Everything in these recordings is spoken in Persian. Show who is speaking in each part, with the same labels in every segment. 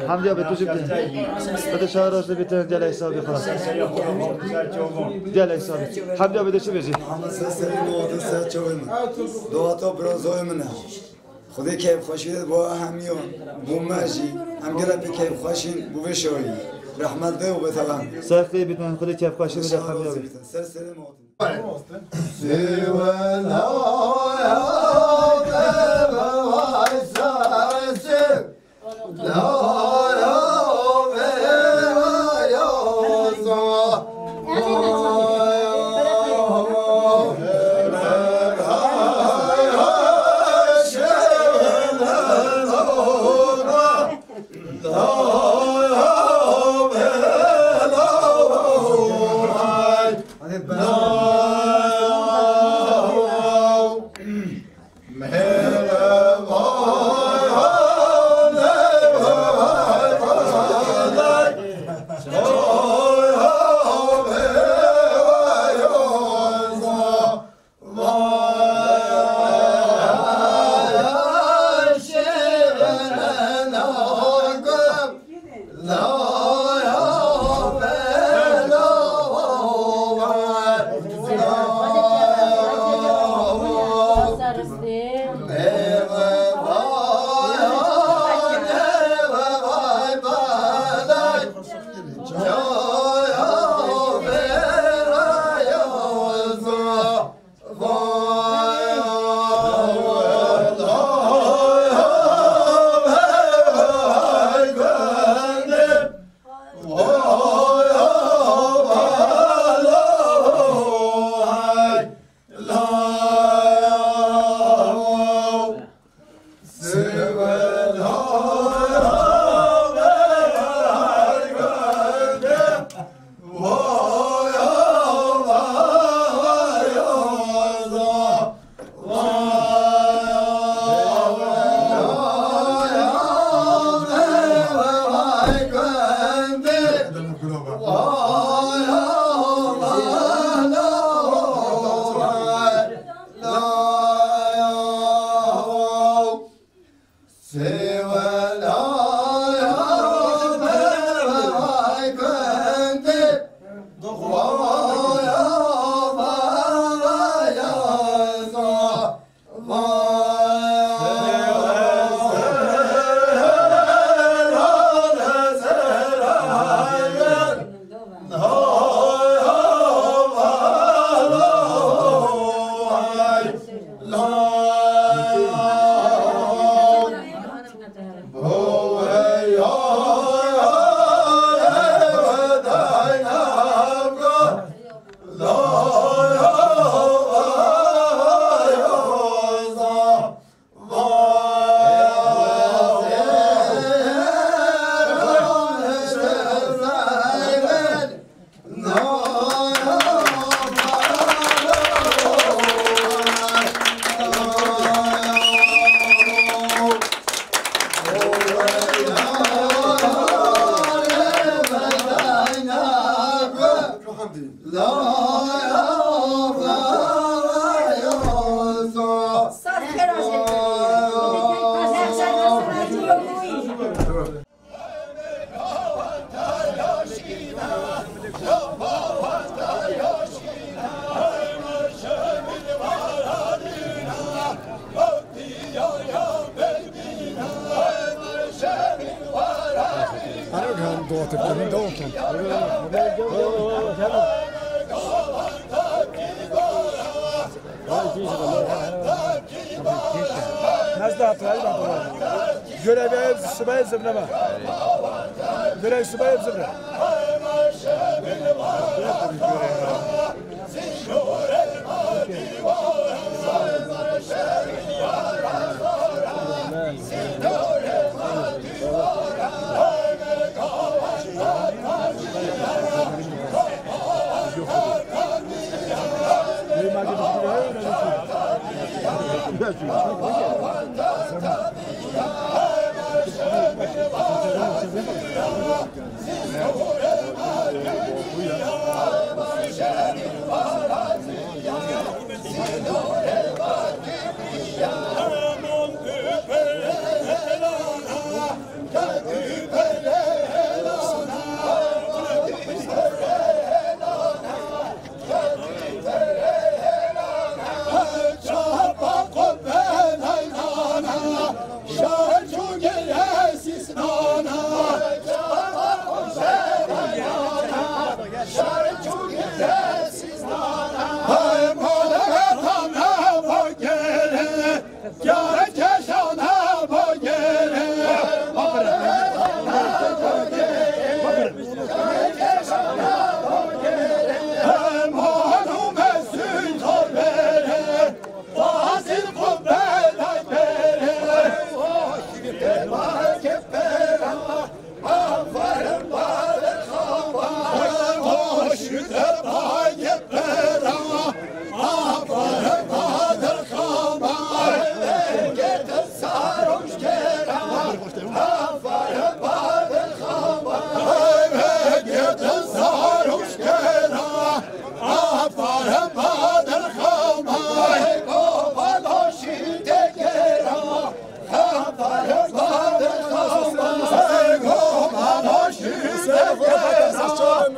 Speaker 1: حمدی به تو جبت بده شهر راست بیتن جل حسابی خلاص جل حسابی حمدی به چه بجی
Speaker 2: دو تا برازای منه خودی کیف خوشید با همیون بومجی هم گرفت کیف خوشین بو بشوی رحمت ده و بتوان
Speaker 1: سرخی بیتن خودی کیف خوشی بده حمدی
Speaker 2: سر سر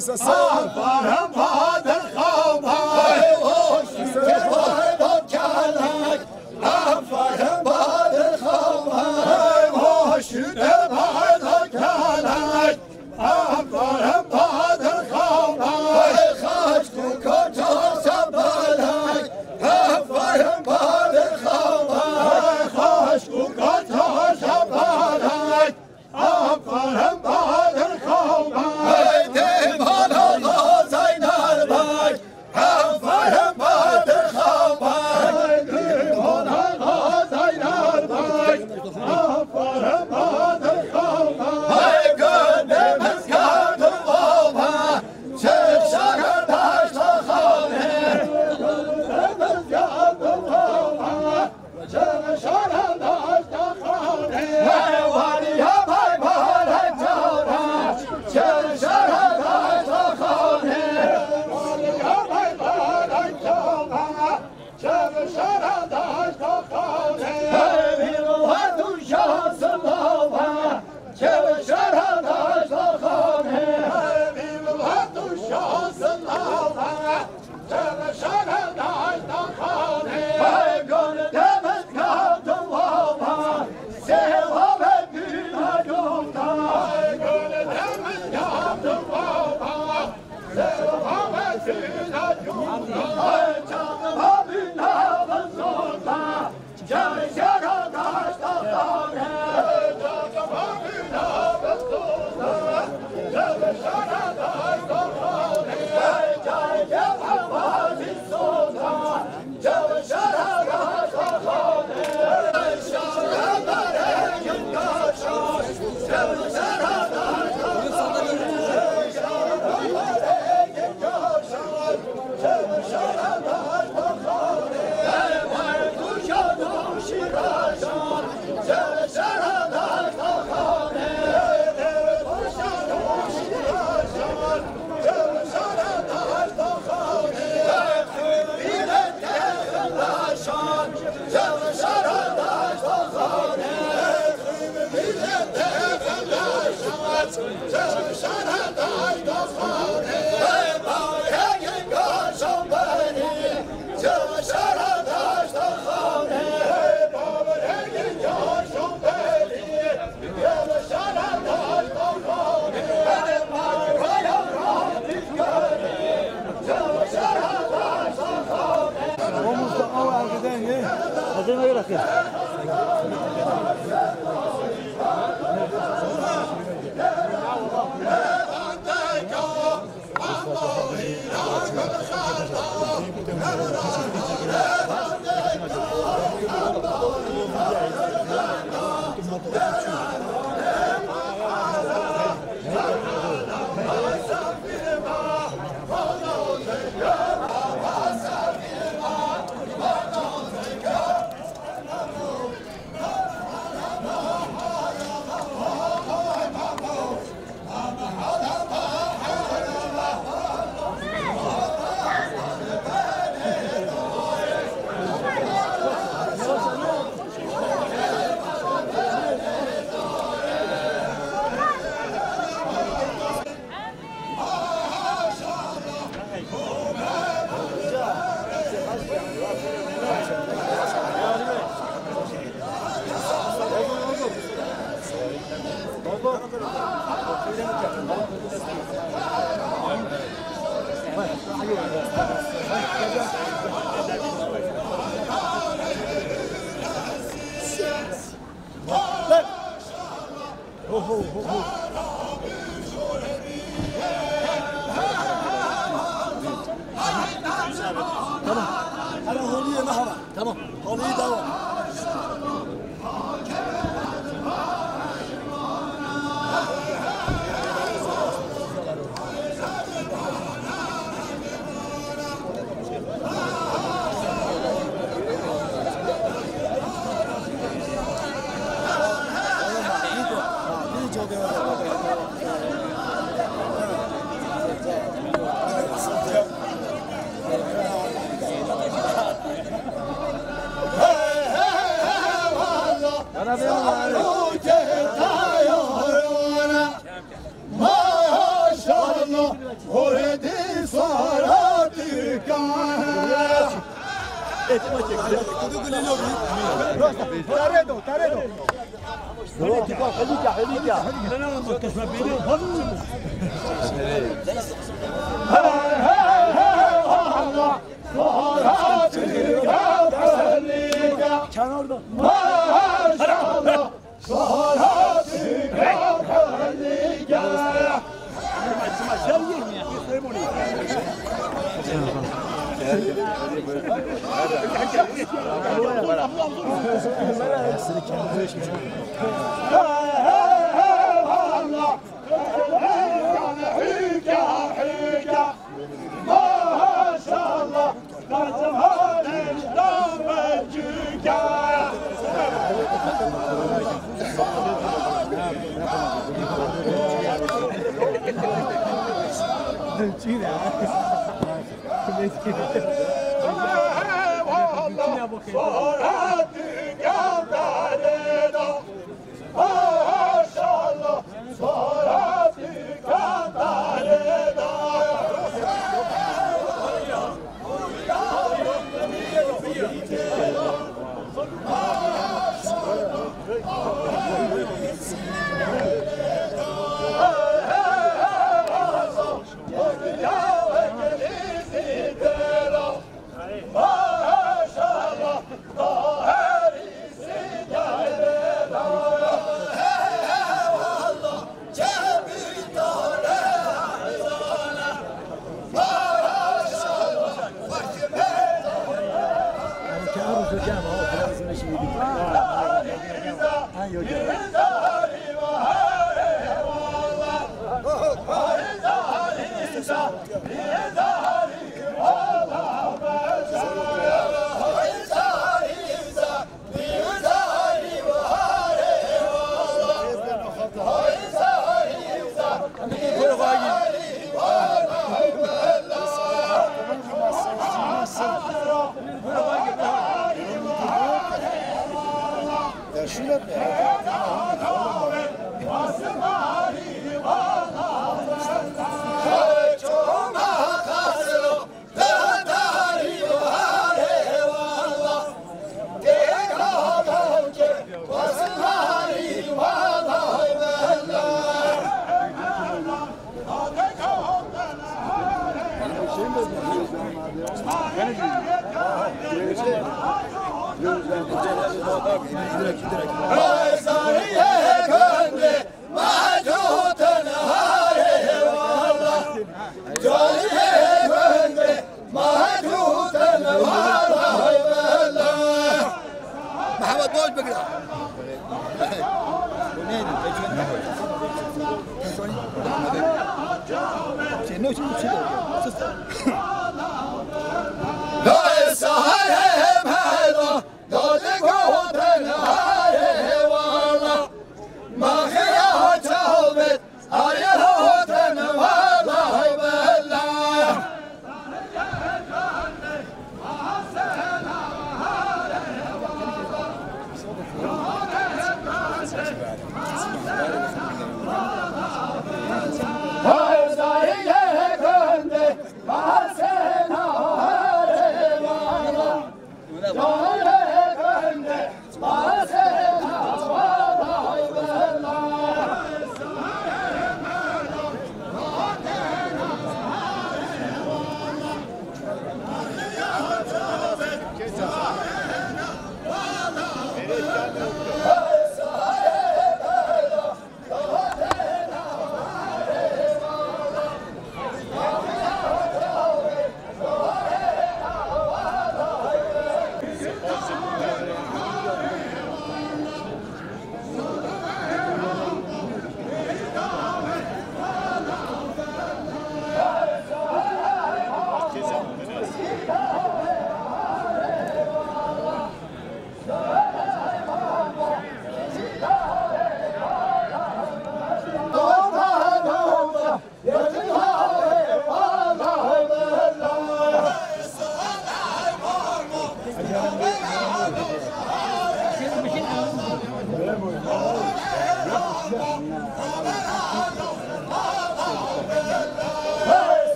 Speaker 3: فرم بادر خواب های وش تفای با کلک فرم بادر خواب های وش تفای با کلک فرم بادر خواب های خاش کتا سبالک فرم بادر خواب های خاش کتا سبالک فرم بادر خواب های دیوان آقا زینر بک فرم بادر خواب های دیوان آقا زینر بک فرم بادر خواب های گنده مسکرد بابا چه شهر داشت خانه گنده مسکرد بابا چه شهر داشت خانه ولی بای بارک جارا چه شهر داشت خانه ولی بای بارک جارا چه شهر داشت خانه بیرو تو شانس بابا چه شهر داشت خانه بیرو تو شانس بابا چه شهر داشت خانه گل دمت کردم بابا سواب بینا دوتا گل دمت کردم بابا سواب بینا دوتا چاقما بینا بزرگا چه شهر داشت خانه چاقما بینا بزرگا چه شهر داشت خانه جای جوابی سوزا چه شهر داشت خانه شهر برای کاشان چه شهر داشت خانه شهر برای کاشان چه شهر داشت خانه مرد شد و شیرازان چه شهر داشت خانه مرد شد و شیرازان چه شهر داشت خانه خیلی دلشان چه شهر داشت خانه خیلی دلشان چه شهر داشت خانه بارک گاشان بری چه شهر داشت خانه بارک گاشان بری چه شهر داشت خانه بارک رابی کردی چه شهر داشت خانه
Speaker 1: هذا ما يركز
Speaker 3: تمام هولي دوا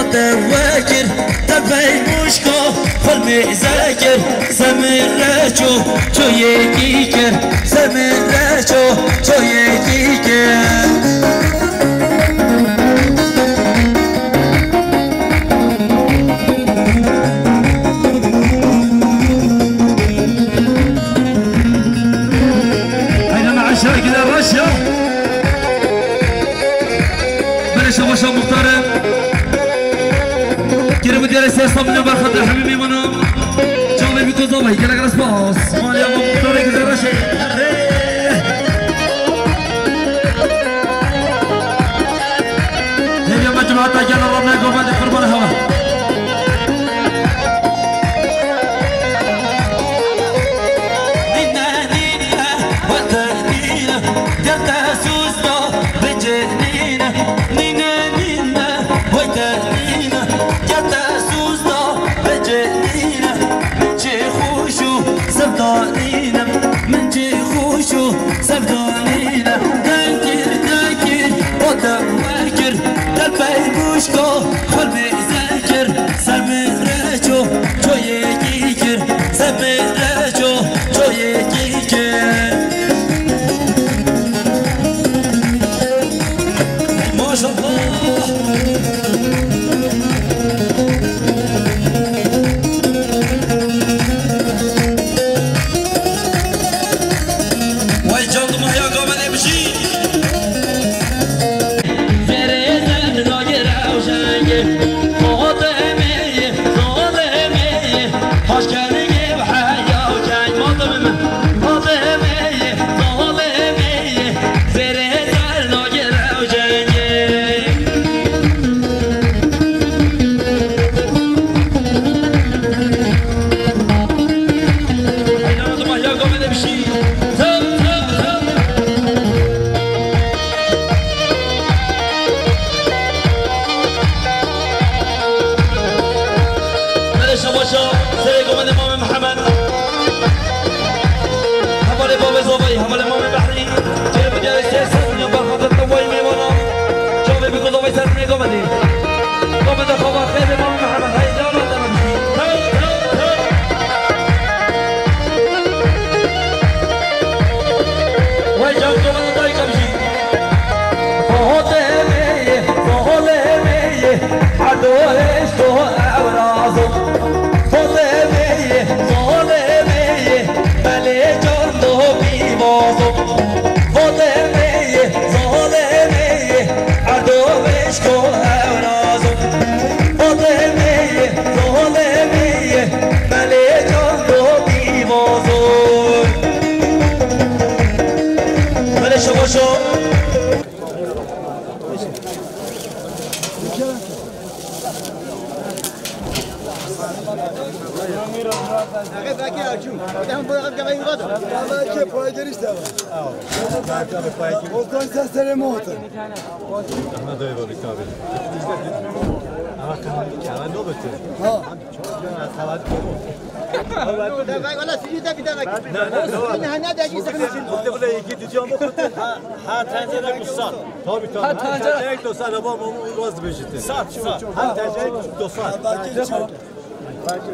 Speaker 4: وتوكر تبعي مشكو قلبي ذاكر زمن رجو شو يكيكر زمن رجو شو يكيكر
Speaker 5: باشا مختار كريم ديال السياسة من برخة حبيبي منو جاوبي بيكو زوبي كلا كلا سباس ماليا مختار كذا رشيد هي مجموعة تاجر ربنا يقوم بقرب الهواء من جي خوشو سبدانينا داكر داكر وتوكر دلبي بوشكو قلبي ذاكر سمن رجو جو يكيكر سمن رجو جو يكيكر ما شاء الله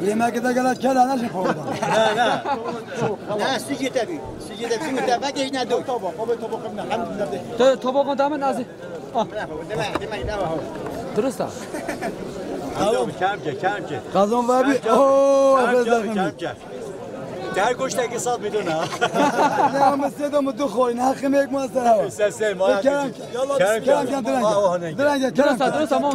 Speaker 2: لما كده قالت كذا انا شو
Speaker 3: لا لا سجي تبي سجي تبي ايش ندو
Speaker 6: طبق دامن نازي درست
Speaker 3: کمچه
Speaker 2: قضون بابی اوه
Speaker 3: کمچه در گوشتکی صد میدونه
Speaker 2: نه هم سیدم دو خوی نه خم یک ماستر هوا
Speaker 3: سه ما
Speaker 2: کرم
Speaker 6: درست اما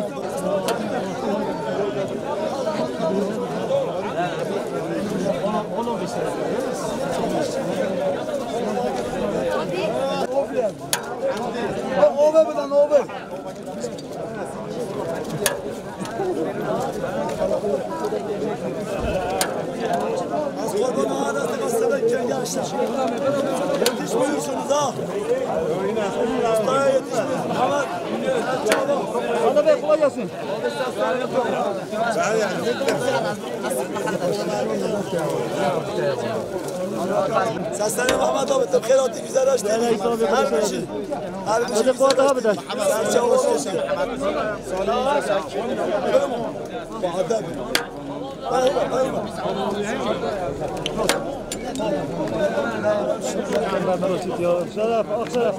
Speaker 2: اوه بدن اوه
Speaker 3: az korkma arasında kasadakken yaşlar yetişmiyorsunuz ha ustaya yetişmiyorsunuz ama çabuk
Speaker 6: به خواه یاسین
Speaker 2: سستان محمد آباد تو خیراتی گذاشت هر بشی هر بشی
Speaker 1: خود ها بدن
Speaker 2: سرچه واسه با ادب
Speaker 1: شرف آخ شرف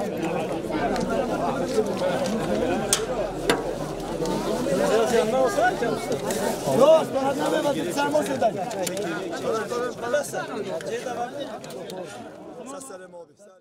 Speaker 2: سستان